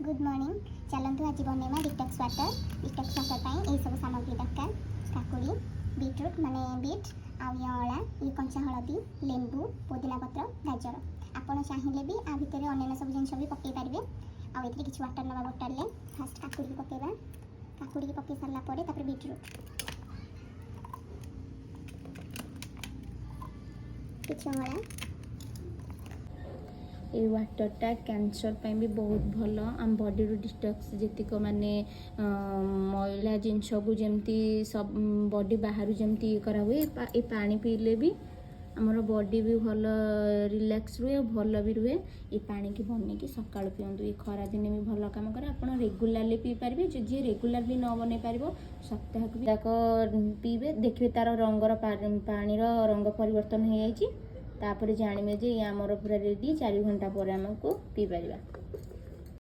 Good morning. चलतु आज बनवा डिटॉक्स वाटर। डिटॉक्स वाटर यही सब सामग्री दरकार। काकुड़ी, बीटरूट माने बीट आउ अँला, ये कंचा हलदी, लेंबू, पुदीना पत्र, गाजर। आपड़ चाहिए भी आ भितर अन्य सब जिन भी पकई पारे। आउ ये किसी वाटर नवा बोतल में फास्ट काकुड़ी पकेबा। काकुड़ी पकई सारापर बीटरूट किसी अँला। ये वाटरटा कैंसर पे भी बहुत भल। आम बॉडी डिटॉक्स जीतक माने मैला जिनस को जमती सब बॉडी बाहर जमती करा हुए ये पानी पीले भी आमर बॉडी भी भल रिलैक्स रुहे भल भी रुहे। ये पानी की बन की सकाल पिंतु ये खरा दिन भी भल काम करे। आप रेगुलाली पी पारे। जी रेगुलार भी न बन पार सप्ताह पीबे देखिए तार रंगर पानी रंग परिवर्तन हो जाए। तापर जानवे जे आमर पूरा रेडी 4 घंटा पर आमको पी पार।